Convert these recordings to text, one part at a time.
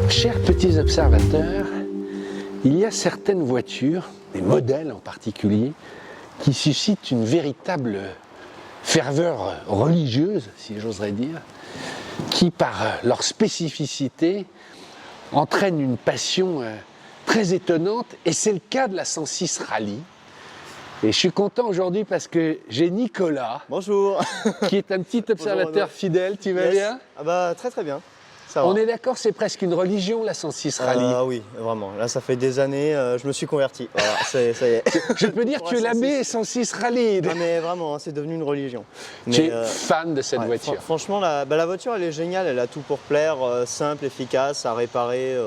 Chers petits observateurs, il y a certaines voitures, des modèles en particulier, qui suscitent une véritable ferveur religieuse, si j'oserais dire, qui, par leur spécificité, entraînent une passion très étonnante, et c'est le cas de la 106 Rally. Et je suis content aujourd'hui parce que j'ai Nicolas. Bonjour. Qui est un petit observateur fidèle. Tu vas bien? Ah bah, très très bien. Ça va. On est d'accord, c'est presque une religion, la 106 Rally. Oui, vraiment. Là, ça fait des années, je me suis converti. Voilà, ça y est. Je peux dire que tu es l'abbé 106 Rally. Non mais vraiment, hein, c'est devenu une religion. Tu es fan de cette voiture. Franchement, la voiture, elle est géniale. Elle a tout pour plaire, simple, efficace, à réparer.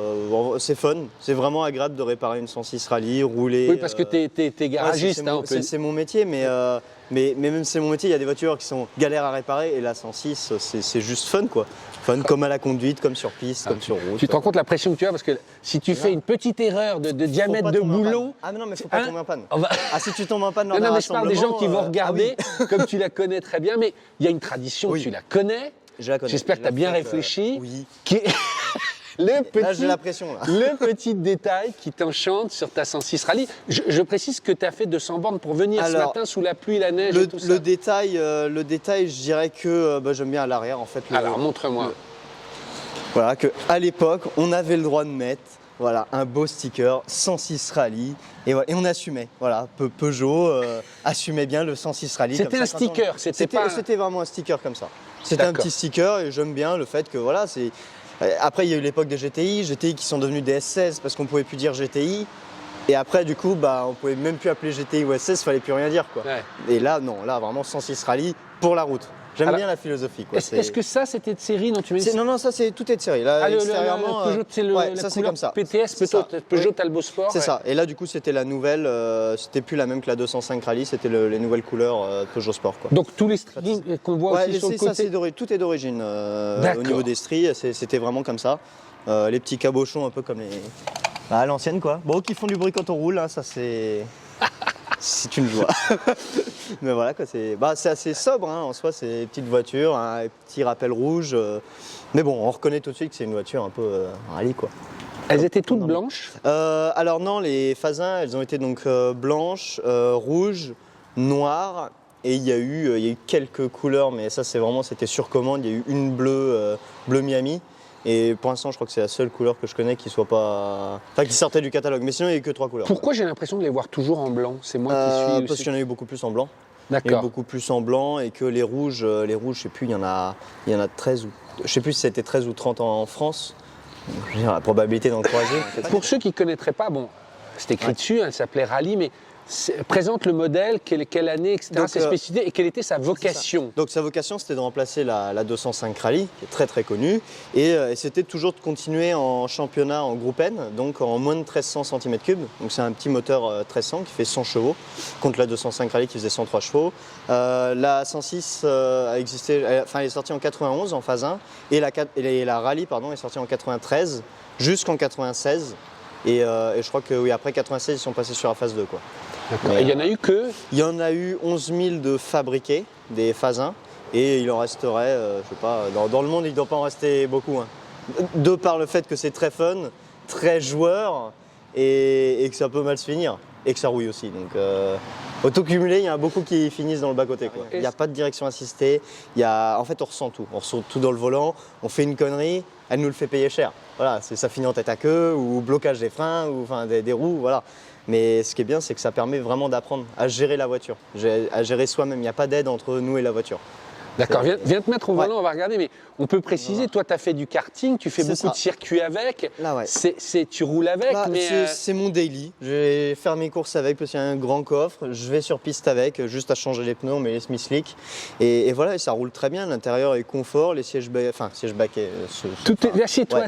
C'est fun. C'est vraiment agréable de réparer une 106 Rally, rouler. Oui, parce que tu es garagiste. C'est mon métier, mais même si c'est mon métier, il y a des voitures qui sont galères à réparer. Et la 106, c'est juste fun, quoi. Fun comme à la conduite, comme sur piste, comme sur route. Tu te rends compte la pression que tu as parce que si tu fais une petite erreur de diamètre de boulon... Ah non, mais faut pas tomber en panne. Va... Ah, si tu tombes en panne dans non, un mais je parle des gens qui vont regarder, comme tu la connais très bien, mais il y a une tradition, tu la connais. Je la connais. J'espère que tu as bien réfléchi. Oui. Le petit, là, j'ai la pression. Là. Le petit détail qui t'enchante sur ta 106 Rally. Je précise que tu as fait 200 bornes pour venir ce matin sous la pluie, la neige et tout ça. Le détail, je dirais que j'aime bien à l'arrière. En fait, alors, montre-moi. Voilà, qu'à l'époque, on avait le droit de mettre un beau sticker 106 Rally. Et on assumait. Voilà, Peugeot assumait bien le 106 Rally. C'était un sticker, c'était vraiment un sticker comme ça. C'était un petit sticker et j'aime bien le fait que voilà, c'est... Après, il y a eu l'époque des GTI qui sont devenus des S16 parce qu'on ne pouvait plus dire GTI. Et après, du coup, on ne pouvait même plus appeler GTI ou S16, il ne fallait plus rien dire, quoi. Ouais. Et là, non, là, vraiment 106 Rally pour la route. J'aime bien la philosophie. Est-ce que ça, c'était de série dont tu m'as dit? Non, ça, tout est de série. Là, extérieurement, Peugeot, c'est ça, c'est comme ça. PTS, Peugeot Talbot Sport. C'est ça. Et là, du coup, c'était la nouvelle. C'était plus la même que la 205 Rally, c'était les nouvelles couleurs Peugeot Sport, quoi. Donc, tous les stries qu'on voit aussi sur le côté. Tout est d'origine au niveau des stries. C'était vraiment comme ça. Les petits cabochons, un peu comme les. À l'ancienne, quoi. Bon, qui font du bruit quand on roule, hein, ça, c'est. C'est une joie. Mais voilà, quoi, c'est assez sobre, hein, en soi, c'est des petites voitures, un petit rappel rouge. Mais bon, on reconnaît tout de suite que c'est une voiture un peu rallye, quoi. Elles étaient toutes blanches? Alors non, les Fasin, elles ont été donc blanches, rouges, noires. Et il y a eu quelques couleurs, mais ça c'était sur commande. Il y a eu une bleue, bleu Miami. Et pour l'instant, je crois que c'est la seule couleur que je connais qui soit pas... Enfin, qui sortait du catalogue. Mais sinon, il n'y a eu que 3 couleurs. Pourquoi j'ai l'impression de les voir toujours en blanc? C'est moi qui suis... Parce qu'il y en a eu beaucoup plus en blanc. D'accord. Il y a eu beaucoup plus en blanc et que les rouges, je sais plus, il y en a 13 ou... Je sais plus si c'était 13 ou 30 en France. Je veux dire, la probabilité d'en croiser. Pour ceux qui ne connaîtraient pas, bon, c'est écrit dessus, elle s'appelait Rally, mais... Présente le modèle, quelle année, etc., ses spécificités, et quelle était sa vocation? Donc sa vocation, c'était de remplacer la 205 Rally, qui est très très connue, et c'était toujours de continuer en championnat en groupe N, donc en moins de 1300 cm3. Donc c'est un petit moteur 1300 qui fait 100 chevaux, contre la 205 Rally qui faisait 103 chevaux. La 106 a existé, elle est sortie en 91 en phase 1, et la Rally est sortie en 93 jusqu'en 96. Et je crois que oui, après 96, ils sont passés sur la phase 2, quoi. Et il y en a eu que? Il y en a eu 11 000 de fabriqués, des phases 1, et il en resterait, je sais pas, dans le monde, il ne doit pas en rester beaucoup. Hein. De par le fait que c'est très fun, très joueur, et que ça peut mal se finir, et que ça rouille aussi. Donc, auto-cumulé, il y en a beaucoup qui finissent dans le bas-côté. Il n'y a pas de direction assistée, en fait, on ressent tout dans le volant, on fait une connerie, elle nous le fait payer cher. Voilà, ça finit en tête à queue, ou blocage des freins, ou enfin, des roues, voilà. Mais ce qui est bien, c'est que ça permet vraiment d'apprendre à gérer la voiture, à gérer soi-même. Il n'y a pas d'aide entre nous et la voiture. D'accord, viens te mettre au volant, on va regarder, mais on peut préciser, toi tu as fait du karting, tu fais beaucoup de circuits avec, là, ouais. Tu roules avec, là, mais... C'est mon daily, je vais faire mes courses avec parce qu'il y a un grand coffre, je vais sur piste avec, juste à changer les pneus, on met les Smith Slick, et voilà, et ça roule très bien, l'intérieur est confort, les sièges baquets... Assieds-toi,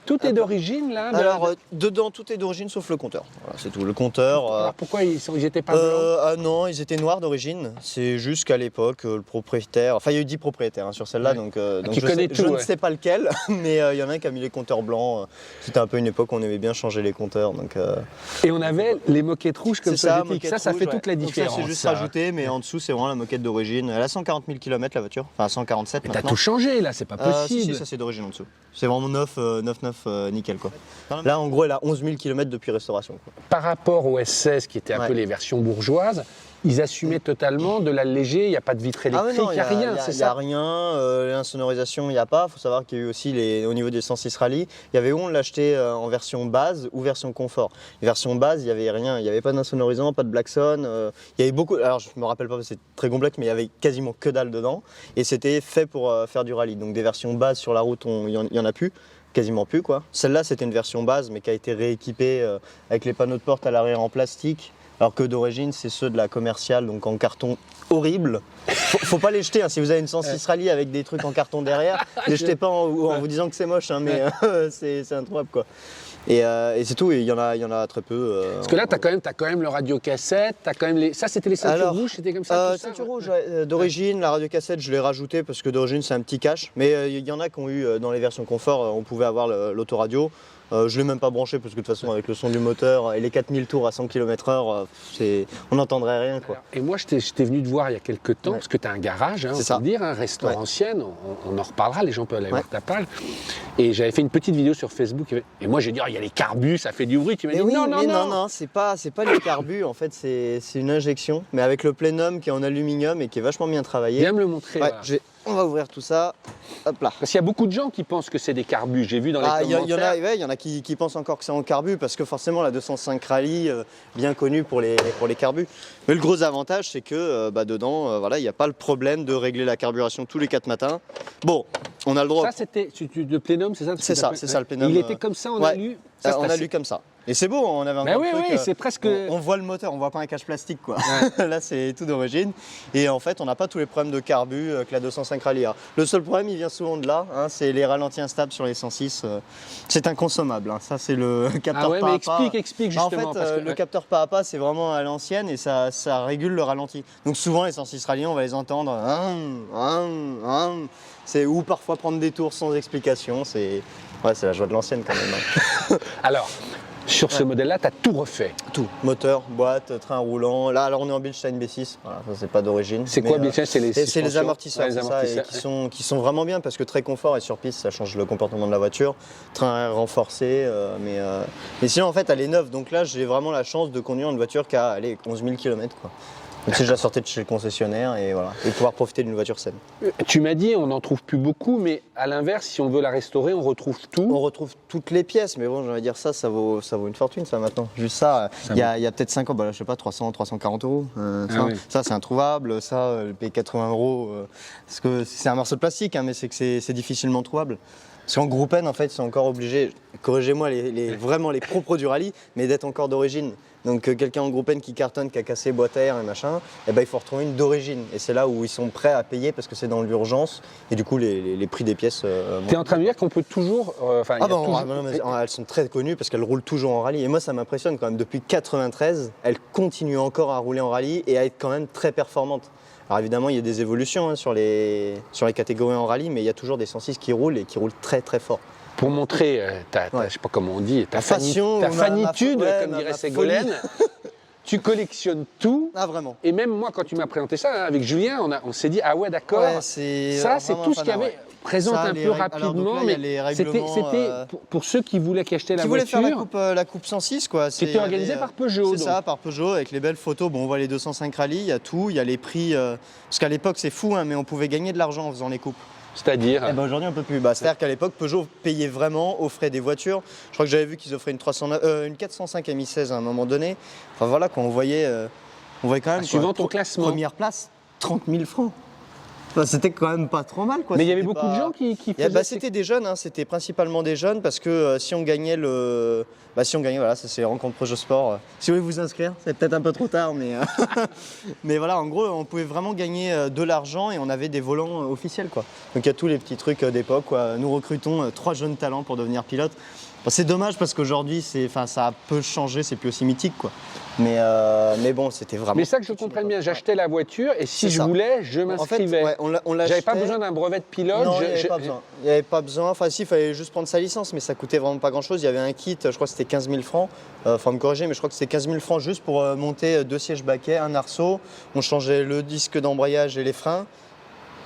tout est d'origine là? Alors, dedans, tout est d'origine sauf le compteur, voilà, c'est tout, le compteur... Alors pourquoi ils n'étaient pas blancs? Ah non, ils étaient noirs d'origine, c'est juste qu'à l'époque, le propriétaire... Enfin, il y a eu 10 propriétaires sur celle-là, donc tu je connais tout, je ne ouais. sais pas lequel, mais il y en a un qui a mis les compteurs blancs. C'était un peu une époque où on aimait bien changer les compteurs. Donc, Et on avait les moquettes rouges comme c'est ça, soviétiques. moquette Ça rouge, fait ouais. toute la Donc différence. ça, c'est juste ça. rajouté, mais en dessous, c'est vraiment la moquette d'origine. Elle a 140 000 km la voiture, enfin 147 Mais t'as maintenant. tout changé là, c'est pas Si, possible. ça c'est d'origine en dessous. C'est vraiment neuf, nickel quoi. Là en gros elle a 11 000 km depuis restauration. Quoi. Par rapport au S16 qui était un peu les versions bourgeoises, ils assumaient totalement de l'alléger, il n'y a pas de vitre électrique, il n'y a rien, c'est Il n'y a ça? rien, l'insonorisation il n'y a pas. Il faut savoir qu'il y a eu aussi au niveau des 106 Rally, il y avait où on l'achetait en version base ou version confort. Les versions base, il n'y avait rien, il n'y avait pas d'insonorisant, pas de Blackson. Il y avait beaucoup, alors je me rappelle pas parce que c'est très complexe, mais il y avait quasiment que dalle dedans. Et c'était fait pour faire du rallye. Donc des versions base sur la route, il n'y en a plus. Quasiment plus quoi. Celle-là c'était une version base mais qui a été rééquipée avec les panneaux de porte à l'arrière en plastique. Alors que d'origine, c'est ceux de la commerciale, donc en carton horrible. Faut pas les jeter, hein. Si vous avez une 106 Rally avec des trucs en carton derrière, les jetez pas en vous disant que c'est moche, hein, mais c'est introuvable quoi. Et c'est tout, il y en a très peu. Parce que là, tu as quand même le radiocassette, tu as quand même les... Ça, c'était les ceintures rouges, c'était comme ça, tout ça, ceinture rouge, d'origine, la radiocassette, je l'ai rajouté parce que d'origine, c'est un petit cache. Mais il y en a qui ont eu, dans les versions confort, on pouvait avoir l'autoradio. Je ne l'ai même pas branché parce que de toute façon, avec le son du moteur et les 4000 tours à 100 km/h, on n'entendrait rien. Quoi. Et moi, j'étais venu te voir il y a quelques temps, parce que tu as un garage, hein, on peut dire, un restaurant ancienne, on en reparlera, les gens peuvent aller voir ta page. Et j'avais fait une petite vidéo sur Facebook, et moi j'ai dit, oh, il y a les carbus, ça fait du bruit. Tu m'as dit, oui, non, c'est pas les carbus, en fait, c'est une injection, mais avec le plénum qui est en aluminium et qui est vachement bien travaillé. Viens me le montrer. Ouais, voilà. On va ouvrir tout ça. Hop là. Parce qu'il y a beaucoup de gens qui pensent que c'est des carbus, j'ai vu dans les commentaires. Il y en a qui pensent encore que c'est en carbu parce que forcément la 205 Rally, bien connue pour les carbus. Mais le gros avantage c'est que dedans, voilà, il n'y a pas le problème de régler la carburation tous les 4 matins. Bon, on a le droit. Ça c'était le plénum, c'est ça? C'est ça le plénum. Il était comme ça, on a lu. Ça, on a lu comme ça. Et c'est beau, on avait un oui, truc. Oui, c'est presque. On voit le moteur, on voit pas un cache plastique quoi. Ouais. Là c'est tout d'origine. Et en fait on n'a pas tous les problèmes de carbu que la 205 Rally a. Le seul problème il vient souvent de là, hein, c'est les ralentis instables sur les 106. C'est inconsommable. Hein. Ça c'est le capteur pas à pas. Explique justement. En fait le capteur pas à pas c'est vraiment à l'ancienne et ça régule le ralenti. Donc souvent les 106 Rally on va les entendre. C'est ou parfois prendre des tours sans explication. C'est la joie de l'ancienne quand même. Hein. Alors, sur ce modèle-là, tu as tout refait. Tout. Moteur, boîte, train roulant. Là, alors on est en Bilstein B6. Voilà, ça c'est pas d'origine. C'est quoi Bilstein? C'est les amortisseurs, qui sont vraiment bien parce que très confort et sur piste, ça change le comportement de la voiture. Train renforcé, mais sinon en fait elle est neuve. Donc là, j'ai vraiment la chance de conduire une voiture qui a 11 000 km quoi. Donc si je la sortais de chez le concessionnaire et voilà, et pouvoir profiter d'une voiture saine. Tu m'as dit on n'en trouve plus beaucoup, mais à l'inverse, si on veut la restaurer, on retrouve tout. On retrouve toutes les pièces, mais bon, j'ai envie de dire ça vaut une fortune ça maintenant. Juste ça, il y a peut-être 5 ans, je sais pas, 340 euros. Ça c'est introuvable, ça, payer 80 euros, parce que c'est un morceau de plastique, hein, mais c'est que c'est difficilement trouvable. Parce qu'en groupe N, en fait, c'est encore obligé, corrigez-moi, vraiment les propres du rallye, mais d'être encore d'origine. Donc quelqu'un en groupe N qui cartonne, qui a cassé boîte à air et machin, il faut retrouver une d'origine. Et c'est là où ils sont prêts à payer parce que c'est dans l'urgence. Et du coup, les prix des pièces... Tu es en train de dire qu'on peut toujours... elles sont très connues parce qu'elles roulent toujours en rallye. Et moi, ça m'impressionne quand même. Depuis 93, elles continuent encore à rouler en rallye et à être quand même très performantes. Alors évidemment, il y a des évolutions hein, sur les catégories en rallye, mais il y a toujours des 106 qui roulent et qui roulent très très fort. Pour montrer je sais pas comment on dit, ta fanitude, comme dirait Ségolène, tu collectionnes tout. Ah vraiment. Et même moi, quand tu m'as présenté ça hein, avec Julien, on s'est dit ah ouais d'accord. Ouais, ça c'est tout ce qu'il y avait. Présente un peu rapidement, mais c'était pour ceux qui voulaient acheter la voiture. Qui voulaient faire la coupe 106 quoi. C'était organisé par Peugeot. C'est ça, par Peugeot avec les belles photos. Bon, on voit les 205 Rally, il y a tout, il y a les prix. Parce qu'à l'époque c'est fou, hein, mais on pouvait gagner de l'argent en faisant les coupes. C'est-à-dire aujourd'hui on peut plus. C'est-à-dire qu'à l'époque Peugeot payait vraiment, offrait des voitures. Je crois que j'avais vu qu'ils offraient une 405 MI16 à un moment donné. Enfin voilà, quand on voyait quand même. Suivant ton classement. Première place, 30 000 francs. Enfin, c'était quand même pas trop mal quoi. Mais il y avait beaucoup de gens qui faisaient... C'était des jeunes, hein, c'était principalement des jeunes parce que si on gagnait voilà, ça c'est rencontre Peugeot Sport. Si vous voulez vous inscrire, c'est peut-être un peu trop tard, mais mais voilà, en gros, on pouvait vraiment gagner de l'argent et on avait des volants officiels quoi. Donc il y a tous les petits trucs d'époque quoi. Nous recrutons 3 jeunes talents pour devenir pilotes. C'est dommage parce qu'aujourd'hui, ça a peu changé, c'est plus aussi mythique quoi. Mais bon, c'était vraiment. Mais ça que je comprenne bien, j'achetais la voiture et si je voulais, je m'inscrivais. En fait, on l'achetait. J'avais pas besoin d'un brevet de pilote. Non, il n'y avait pas besoin. Il n'y avait pas besoin. Enfin, si, il fallait juste prendre sa licence, mais ça coûtait vraiment pas grand-chose. Il y avait un kit, je crois que c'était 15 000 francs. Faut me corriger, mais je crois que c'était 15 000 francs juste pour monter 2 sièges baquets, un arceau. On changeait le disque d'embrayage et les freins.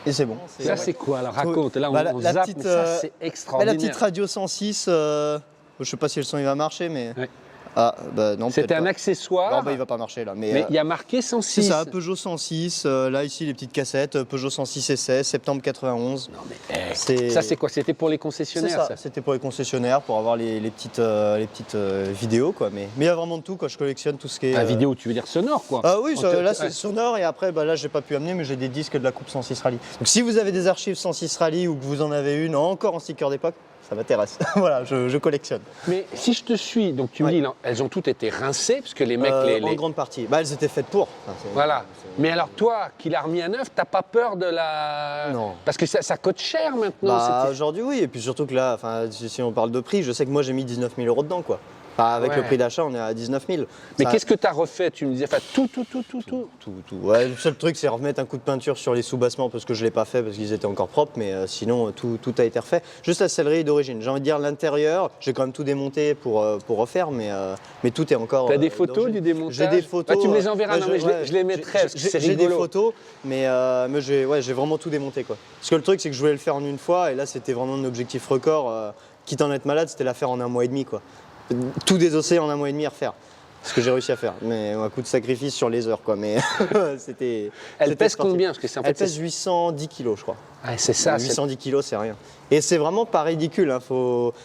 Et c'est bon. Ça, c'est quoi? Alors, raconte. Là, on la zappe, petite, mais ça, c'est extraordinaire. la petite radio 106, je sais pas si le son il va marcher, mais. Ouais. Ah, bah non, C'était peut-être un pas. accessoire. Non, bah, il va pas marcher là. Mais il y a marqué 106. C'est ça, Peugeot 106. Là, ici, les petites cassettes. Peugeot 106 essai, septembre 91. Non, mais ça, c'est quoi? C'était pour les C'est concessionnaires, ça, c'était pour les concessionnaires, pour avoir les petites vidéos, quoi. Mais il y a vraiment de tout, quoi. Je collectionne tout ce qui est. La vidéo, tu veux dire sonore, quoi? Ah oui, là, c'est sonore. Et après, bah, là, j'ai pas pu amener, mais j'ai des disques de la Coupe 106 Rally. Donc, si vous avez des archives 106 Rally ou que vous en avez une encore en sticker d'époque, ça m'intéresse. Voilà, je collectionne. Mais si je te suis, donc tu me dis, elles ont toutes été rincées, parce que les mecs... En grande partie. Bah, elles étaient faites pour. Enfin, voilà. Mais alors toi, qui l'as remis à neuf, t'as pas peur de la... Non. Parce que ça coûte cher maintenant. Bah, aujourd'hui, oui. Et puis surtout que là, si on parle de prix, je sais que moi, j'ai mis 19 000 € dedans, quoi. Enfin, avec le prix d'achat, on est à 19 000. Mais qu'est-ce que tu as refait? Tu me disais, enfin, tout. Tout. Ouais, le seul truc, c'est remettre un coup de peinture sur les sous-bassements parce que je ne l'ai pas fait parce qu'ils étaient encore propres, mais sinon, tout a été refait. Juste la sellerie d'origine. J'ai envie de dire l'intérieur, j'ai quand même tout démonté pour refaire, mais tout est encore. Tu as des photos du démontage? J'ai des photos. Bah, tu me les enverras, non, mais je les mettrai parce que c'est rigolo. J'ai des photos, mais j'ai vraiment tout démonté, quoi. Parce que le truc, c'est que je voulais le faire en une fois, et là, c'était vraiment un objectif record. Quitte à en être malade, c'était la faire en 1 mois et demi, quoi. Tout désosser en 1 mois et demi à refaire. Ce que j'ai réussi à faire, mais un coup de sacrifice sur les heures, quoi. Mais c'était. Elle pèse combien? Parce que c'est en fait, elle pèse 810 kilos, je crois. Ah, c'est ça. 810 kilos, c'est rien. Et c'est vraiment pas ridicule. Hein.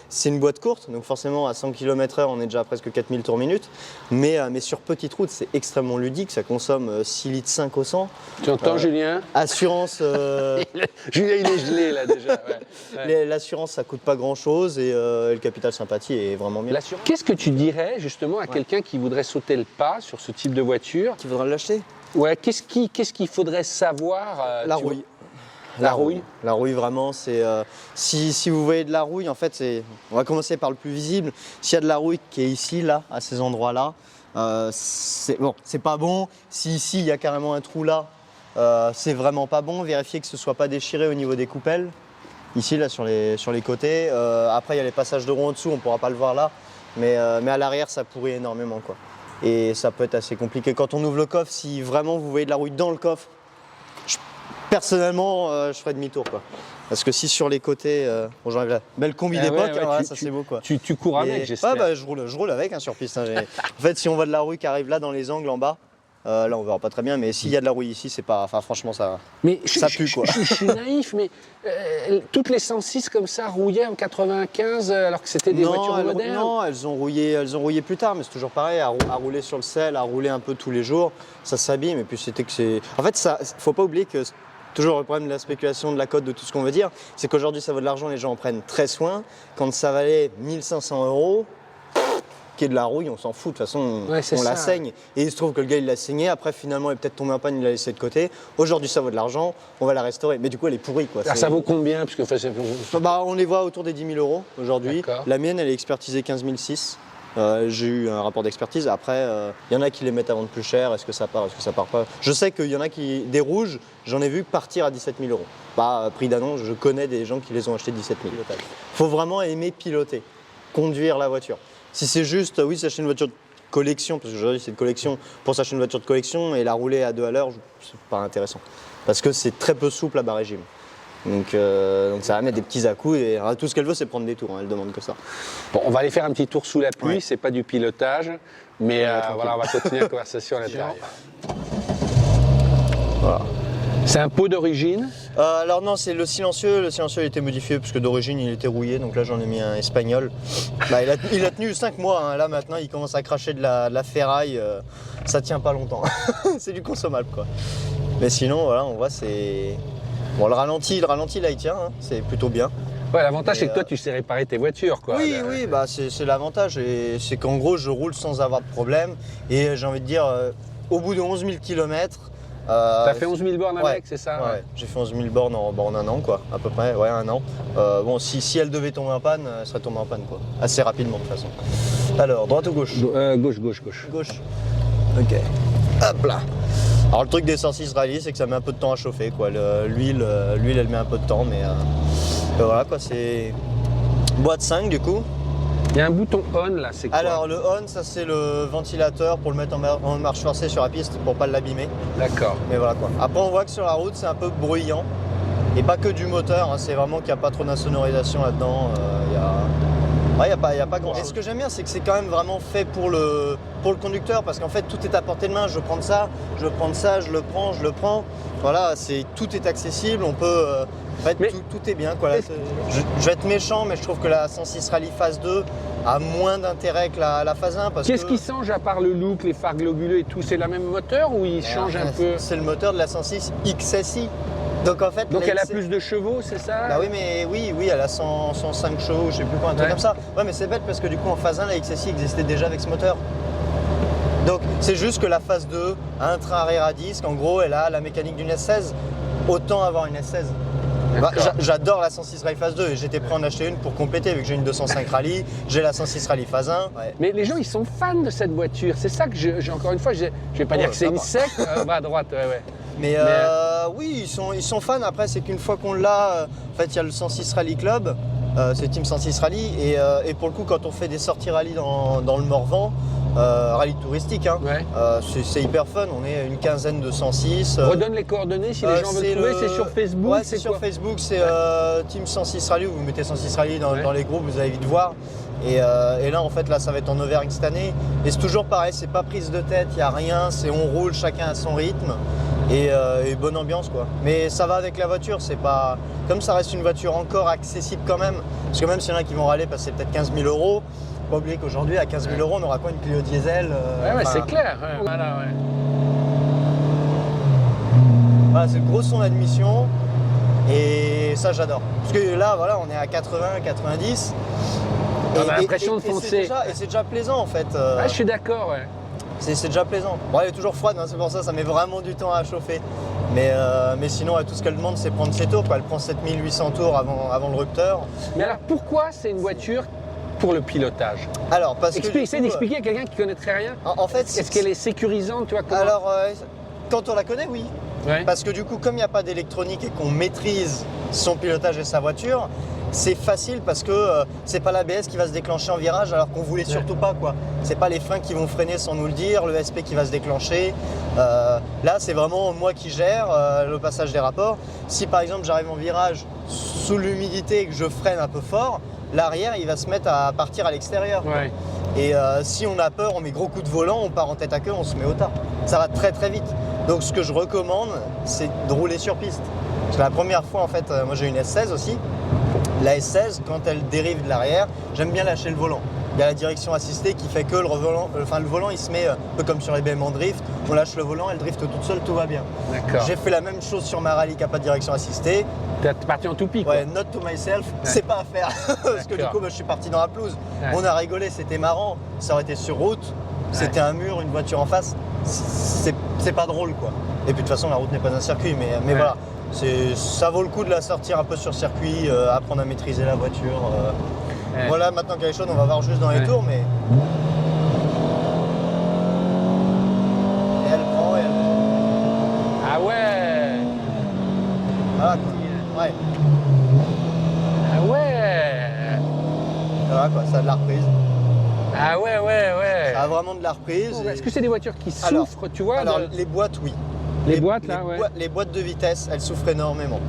C'est une boîte courte, donc forcément à 100 km/h, on est déjà à presque 4000 tours minute. Mais sur petite route, c'est extrêmement ludique. Ça consomme 6 litres 5 au 100. Tu entends, Julien? Assurance. Julien, il est gelé là déjà. Ouais. L'assurance, ça coûte pas grand-chose et le capital sympathie est vraiment bien. Qu'est-ce que tu dirais justement à quelqu'un qui voudrait sauter le pas sur ce type de voiture? Qui voudrait l'acheter? Ouais. Qu'est-ce qu'il faudrait savoir? La rouille. La rouille? La rouille, vraiment, c'est. Si vous voyez de la rouille, en fait, on va commencer par le plus visible. S'il y a de la rouille qui est ici, là, à ces endroits-là, c'est pas bon. Si ici, il y a carrément un trou là, c'est vraiment pas bon. Vérifiez que ce ne soit pas déchiré au niveau des coupelles. Ici, là, sur les côtés. Après, il y a les passages de roues en dessous, on ne pourra pas le voir là. Mais à l'arrière, ça pourrit énormément, quoi. Et ça peut être assez compliqué. Quand on ouvre le coffre, si vraiment vous voyez de la rouille dans le coffre, personnellement, je ferais demi-tour, quoi. Parce que si sur les côtés, j'enlève la belle combi d'époque, ça c'est beau, quoi. Tu cours avec, j'espère. Ouais, je roule avec sur piste. Hein, en fait, si on voit de la rouille qui arrive là dans les angles en bas, là on verra pas très bien, mais s'il y a de la rouille ici, c'est pas. Enfin, franchement, ça pue, quoi. Je suis naïf, mais toutes les 106 comme ça rouillaient en 95 alors que c'était des voitures modernes. Non, elles ont rouillé plus tard, mais c'est toujours pareil, à rouler sur le sel, à rouler un peu tous les jours, ça s'abîme. Et puis c'était que c'est. En fait, faut pas oublier que. Toujours le problème de la spéculation, de la cote, de tout ce qu'on veut dire, c'est qu'aujourd'hui ça vaut de l'argent, les gens en prennent très soin. Quand ça valait 1 500 €, qui est de la rouille, on s'en fout, de toute façon, on la saigne. Et il se trouve que le gars il l'a saigné, après finalement il est peut-être tombé en panne, il l'a laissé de côté. Aujourd'hui ça vaut de l'argent, on va la restaurer. Mais du coup elle est pourrie, quoi. Alors ça vaut combien? Parce que, on les voit autour des 10 000 € aujourd'hui. La mienne elle est expertisée 15 600. J'ai eu un rapport d'expertise. Après, il y en a qui les mettent à vendre plus cher. Est-ce que ça part, est-ce que ça part pas? Je sais qu'il y en a des rouges, j'en ai vu partir à 17 000 €. Pas prix d'annonce, je connais des gens qui les ont achetés 17 000 €. Il faut vraiment aimer piloter, conduire la voiture. Si c'est juste, oui, s'acheter une voiture de collection, parce qu'aujourd'hui c'est une collection, pour s'acheter une voiture de collection et la rouler à 2 à l'heure, c'est pas intéressant. Parce que c'est très peu souple à bas régime. Donc ça va mettre des petits à-coups et tout ce qu'elle veut c'est prendre des tours, hein, elle demande que ça. Bon, on va aller faire un petit tour sous la pluie, c'est pas du pilotage, mais voilà, on va continuer la conversation à l'intérieur. Voilà. C'est un pot d'origine? Alors non, c'est le silencieux il a été modifié parce que d'origine il était rouillé, donc là j'en ai mis un espagnol. Bah, il a tenu 5 mois, hein. Là maintenant il commence à cracher de la ferraille, ça tient pas longtemps, c'est du consommable, quoi. Mais sinon voilà, on voit c'est... Bon, le ralenti là il tient, hein. C'est plutôt bien. Ouais, l'avantage c'est que toi tu sais réparer tes voitures, quoi. Oui, bah, c'est l'avantage, et c'est qu'en gros je roule sans avoir de problème, et j'ai envie de dire, au bout de 11 000 km. T'as fait 11 000 bornes avec, c'est ça? Ouais, j'ai fait 11 000 bornes en 1 an, quoi, à peu près, ouais, 1 an. Bon, si elle devait tomber en panne, elle serait tombée en panne, quoi, assez rapidement de toute façon. Alors, droite ou gauche? Gauche. Gauche. Ok. Hop là. Alors le truc des 106 Rally, c'est que ça met un peu de temps à chauffer, quoi. L'huile, elle met un peu de temps, mais voilà quoi, c'est boîte 5 du coup. Il y a un bouton on là, c'est quoi? Alors le on, ça c'est le ventilateur pour le mettre en marche forcée sur la piste pour pas l'abîmer. D'accord. Mais voilà quoi. Après on voit que sur la route c'est un peu bruyant. Et pas que du moteur, hein, c'est vraiment qu'il n'y a pas trop d'insonorisation là-dedans. Il n'y a pas grand chose. Et ce que j'aime bien, c'est que c'est quand même vraiment fait pour le conducteur, parce qu'en fait tout est à portée de main. Je veux prendre ça, je le prends. Voilà, tout est accessible, on peut. En fait, tout est bien. Quoi. Là, je vais être méchant, mais je trouve que la 106 Rally Phase 2 a moins d'intérêt que la Phase 1. Qu'est-ce qui change à part le look, les phares globuleux et tout? C'est la même moteur ou il change un peu? C'est le moteur de la 106 XSI. Donc en fait, elle a plus de chevaux, c'est ça? Bah oui, mais oui, elle a 105 chevaux, je sais plus quoi, un truc comme ça. Ouais, mais c'est bête parce que du coup en phase 1, la XSI existait déjà avec ce moteur. Donc c'est juste que la phase 2 a un train arrière à disque, en gros elle a la mécanique d'une S16. Autant avoir une S16. Bah, j'adore la 106 Rally Phase 2 et j'étais prêt à en acheter une pour compléter, vu que j'ai une 205 Rally, j'ai la 106 Rally Phase 1. Ouais. Mais les gens ils sont fans de cette voiture, c'est ça que j'ai encore une fois, je vais pas dire que c'est une secte, à droite, ouais. Mais oui, ils sont fans. Après, c'est qu'une fois qu'on l'a, en fait, il y a le 106 Rally Club, c'est Team 106 Rally, et pour le coup, quand on fait des sorties rallye dans le Morvan, rallye touristique, hein, c'est hyper fun. On est une quinzaine de 106. Redonne les coordonnées si les gens veulent trouver. C'est sur Facebook. Ouais, c'est sur Facebook. C'est Team 106 Rally. Vous mettez 106 Rally dans les groupes, vous allez vite voir. Et là, en fait, ça va être en Auvergne cette année. Et c'est toujours pareil. C'est pas prise de tête. Il y a rien. On roule chacun à son rythme. Et bonne ambiance quoi. Mais ça va avec la voiture, c'est pas. Comme ça reste une voiture encore accessible quand même, parce que même s'il y en a qui vont râler passer peut-être 15 000 €, faut pas oublier qu'aujourd'hui à 15 000 €, on aura quoi, une Clio diesel c'est clair. Voilà, Voilà, c'est le gros son d'admission et ça j'adore. Parce que là, voilà, on est à 80, 90. On a l'impression de foncer. Et c'est déjà plaisant en fait. Je suis d'accord, ouais. C'est déjà plaisant. Bon, elle est toujours froide, hein, c'est pour ça met vraiment du temps à chauffer. Mais sinon, tout ce qu'elle demande, c'est prendre ses tours. Quoi. Elle prend 7800 tours avant le rupteur. Mais alors, pourquoi c'est une voiture pour le pilotage? Alors, parce que essaie d'expliquer à quelqu'un qui ne connaîtrait rien. En fait, est-ce qu'elle est sécurisante, tu vois, comment... Alors, quand on la connaît, oui. Ouais. Parce que du coup, comme il n'y a pas d'électronique et qu'on maîtrise son pilotage et sa voiture, c'est facile parce que c'est pas l'ABS qui va se déclencher en virage alors qu'on voulait surtout pas quoi. C'est pas les freins qui vont freiner sans nous le dire, le SP qui va se déclencher. Là c'est vraiment moi qui gère le passage des rapports. Si par exemple j'arrive en virage sous l'humidité et que je freine un peu fort, l'arrière il va se mettre à partir à l'extérieur. Ouais. Et si on a peur, on met gros coup de volant, on part en tête à queue, on se met au tas. Ça va très très vite. Donc ce que je recommande, c'est de rouler sur piste. Parce que la première fois en fait, moi j'ai une S16 aussi. La S16, quand elle dérive de l'arrière, j'aime bien lâcher le volant. Il y a la direction assistée qui fait que le volant il se met un peu comme sur les BM en drift. On lâche le volant, elle drift toute seule, tout va bien. D'accord. J'ai fait la même chose sur ma rallye qui n'a pas de direction assistée. T'es parti en toupie quoi. Ouais, note to myself, c'est pas à faire. Parce que du coup, je suis parti dans la pelouse. Ouais. On a rigolé, c'était marrant. Ça aurait été sur route, c'était un mur, une voiture en face. C'est pas drôle quoi. Et puis de toute façon, la route n'est pas un circuit, mais voilà. Ça vaut le coup de la sortir un peu sur circuit, apprendre à maîtriser la voiture. Voilà, maintenant qu'elle est chaude, on va voir juste dans les tours, mais. Et elle prend. Ah ouais. Voilà quoi. Ouais. Ah ouais. Voilà quoi, ça a de la reprise. Ah ouais. Ça a vraiment de la reprise. Est-ce que c'est des voitures qui souffrent, tu vois? Alors les boîtes, oui. Les boîtes là, ouais. Les boîtes de vitesse, elles souffrent énormément.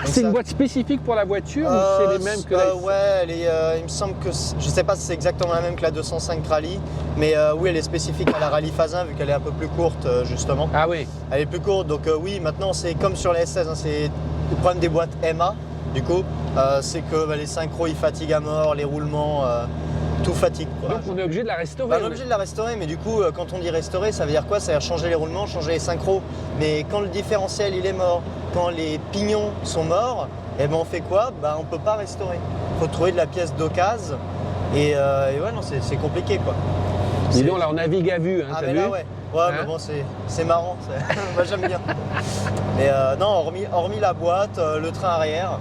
C'est une boîte spécifique pour la voiture ou c'est les mêmes que la ouais, il me semble que je sais pas si c'est exactement la même que la 205 Rally, mais oui, elle est spécifique à la Rally Phase 1 vu qu'elle est un peu plus courte justement. Ah oui. Elle est plus courte, donc oui, maintenant c'est comme sur les S16, hein, c'est le problème des boîtes MA. Du coup, c'est que les synchros ils fatiguent à mort, les roulements. Tout fatigue. Quoi. Donc on est obligé de la restaurer. On est obligé de la restaurer, mais du coup, quand on dit restaurer, ça veut dire quoi? Ça veut dire changer les roulements, changer les synchros. Mais quand le différentiel il est mort, quand les pignons sont morts, eh ben on fait quoi? On peut pas restaurer. Il faut trouver de la pièce d'occasion. Et ouais, non, c'est compliqué quoi. Dis donc, là on navigue à vue. Hein, ah t'as mais vu là ouais. Ouais, hein, mais bon, c'est marrant. Moi j'aime bien. Mais non, hormis la boîte, le train arrière.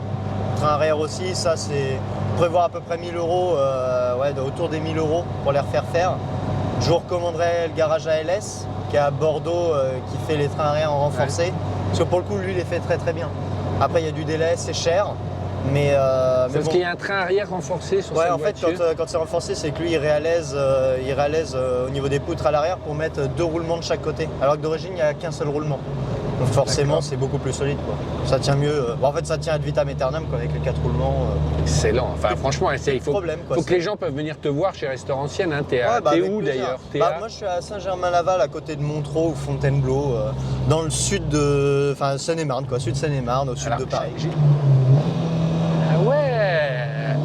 Le train arrière aussi, ça c'est. Prévoir à peu près 1000 €, autour des 1000 € pour les refaire faire. Je vous recommanderais le garage ALS, qui est à Bordeaux, qui fait les trains arrière en renforcé. Parce que pour le coup, lui, il les fait très très bien. Après, il y a du délai, c'est cher. Mais parce qu'il y a un train arrière renforcé sur cette en fait, voiture. quand c'est renforcé, c'est que lui, il réalise au niveau des poutres à l'arrière pour mettre 2 roulements de chaque côté. Alors que d'origine, il n'y a qu'un seul roulement. Donc forcément, c'est beaucoup plus solide, quoi. Ça tient mieux. En fait, ça tient ad vitam aeternam, quoi, avec les 4 roulements. Excellent. Enfin, franchement, il faut quoi, que les gens peuvent venir te voir chez Restaurancienne. Hein. T'es où d'ailleurs? Moi, je suis à Saint-Germain-Laval, à côté de Montreux ou Fontainebleau, dans le sud de, enfin, Seine-et-Marne, quoi, sud Seine-et-Marne, au sud de Paris. Ah ouais.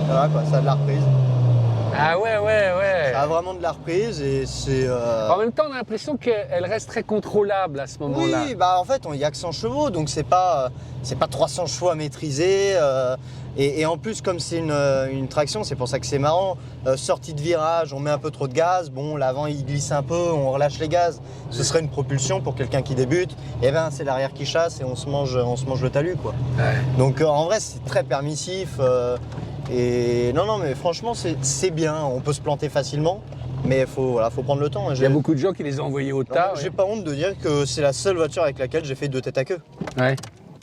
Voilà, quoi, ça a de la reprise. Ah ouais. Ça a vraiment de la reprise et c'est. En même temps, on a l'impression qu'elle reste très contrôlable à ce moment-là. Oui, en fait, il n'y a que 100 chevaux, donc c'est pas 300 chevaux à maîtriser. Et en plus, comme c'est une traction, c'est pour ça que c'est marrant. Sortie de virage, on met un peu trop de gaz. Bon, l'avant il glisse un peu, on relâche les gaz. Ce serait une propulsion pour quelqu'un qui débute. Et ben, c'est l'arrière qui chasse et on se mange le talus, quoi. Ouais. Donc en vrai, c'est très permissif. Et non, mais franchement, c'est bien. On peut se planter facilement. Mais il faut prendre le temps. Il y a beaucoup de gens qui les ont envoyés au tas. J'ai pas honte de dire que c'est la seule voiture avec laquelle j'ai fait 2 têtes à queue. Ouais.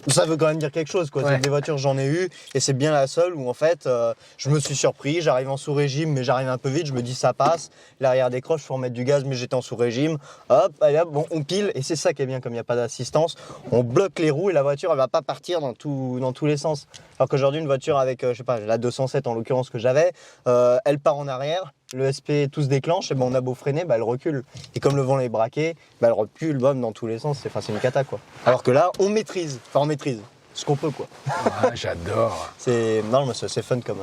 Ça veut quand même dire quelque chose, quoi. Ouais. Des voitures, j'en ai eu, et c'est bien la seule où en fait, je me suis surpris. J'arrive en sous-régime, mais j'arrive un peu vite. Je me dis ça passe. L'arrière décroche, faut remettre du gaz, mais j'étais en sous-régime. Hop, allez hop, bon, on pile, et c'est ça qui est bien, comme il n'y a pas d'assistance. On bloque les roues et la voiture, elle va pas partir dans tous les sens. Alors qu'aujourd'hui, une voiture avec, je sais pas, la 207 en l'occurrence que j'avais, elle part en arrière. Le SP tout se déclenche, et ben on a beau freiner, elle recule. Et comme le vent est braqué, elle recule dans tous les sens, c'est une cata, quoi. Alors que là, on maîtrise ce qu'on peut, quoi. Ah, j'adore. C'est fun comme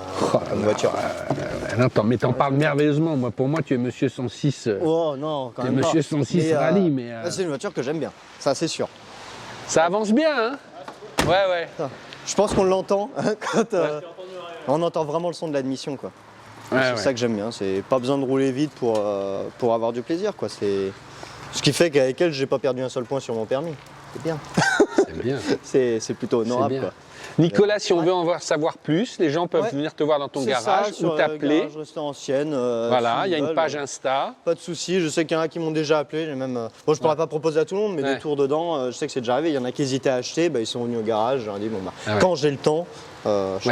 voiture. Mais t'en parles merveilleusement. Moi, pour moi, tu es Monsieur 106. Oh non, quand même pas. Monsieur 106 rallye, mais. C'est une voiture que j'aime bien, ça c'est sûr. Ça avance bien, hein? Ouais. Je pense qu'on l'entend quand on entend vraiment le son de l'admission, quoi. C'est ça que j'aime bien, c'est pas besoin de rouler vite pour avoir du plaisir, quoi. C'est ce qui fait qu'avec elle, j'ai pas perdu un seul point sur mon permis. C'est bien. C'est bien. C'est plutôt honorable, quoi. Nicolas, si on veut en savoir plus, les gens peuvent venir te voir dans ton garage ou t'appeler. Restaurancienne. Voilà, il y a une page Insta. Pas de souci, je sais qu'il y en a qui m'ont déjà appelé. J'ai même, bon, je pourrais pas proposer à tout le monde, mais des tours dedans, je sais que c'est déjà arrivé. Il y en a qui hésitaient à acheter, ils sont venus au garage. Je leur ai dit, quand j'ai le temps.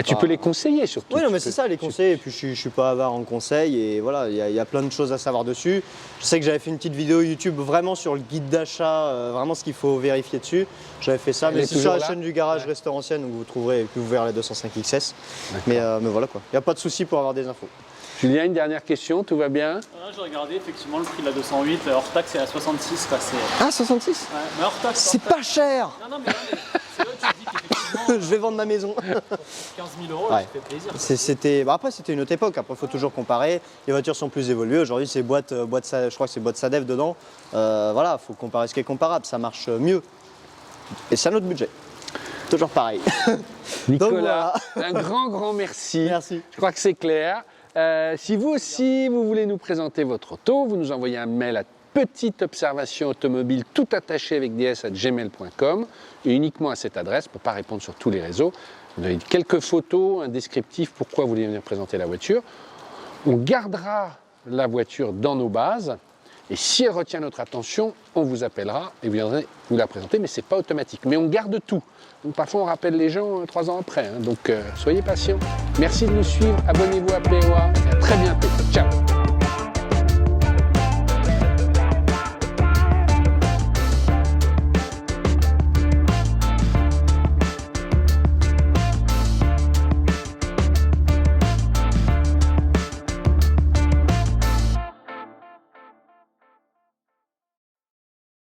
Tu peux les conseiller surtout. Oui, non, mais c'est ça, les conseils. Et puis je suis pas avare en conseils. Et voilà, il y a plein de choses à savoir dessus. Je sais que j'avais fait une petite vidéo YouTube vraiment sur le guide d'achat, vraiment ce qu'il faut vérifier dessus. J'avais fait ça, mais c'est sur la chaîne du garage Restaurancienne où vous trouverez, et puis vous verrez la 205 XS. Mais voilà, quoi. Il n'y a pas de souci pour avoir des infos. Julien, une dernière question, tout va bien? J'ai regardé, effectivement, le prix de la 208, hors taxe, c'est à 66. Ah, 66? Ouais, mais hors taxe. C'est pas cher! Non, mais c'est là où tu te dis qu'effectivement. Je vais vendre ma maison. 15 000 €, ça fait plaisir. Après, c'était une autre époque. Après, il faut toujours comparer. Les voitures sont plus évoluées. Aujourd'hui, c'est je crois que c'est boîte Sadef dedans. Voilà, il faut comparer ce qui est comparable. Ça marche mieux. Et c'est un autre budget. Toujours pareil. Nicolas, un grand merci. Merci. Je crois que c'est clair. Si vous aussi, vous voulez nous présenter votre auto, vous nous envoyez un mail à petite observation automobile tout attaché avec ds@gmail.com et uniquement à cette adresse, pour ne pas répondre sur tous les réseaux. Vous avez quelques photos, un descriptif, pourquoi vous voulez venir présenter la voiture. On gardera la voiture dans nos bases et si elle retient notre attention, on vous appellera et vous viendrez vous la présenter, mais ce n'est pas automatique. Mais on garde tout. Donc, parfois, on rappelle les gens 3 ans après. Donc, soyez patients. Merci de nous suivre. Abonnez-vous à POA et à très bientôt. Ciao.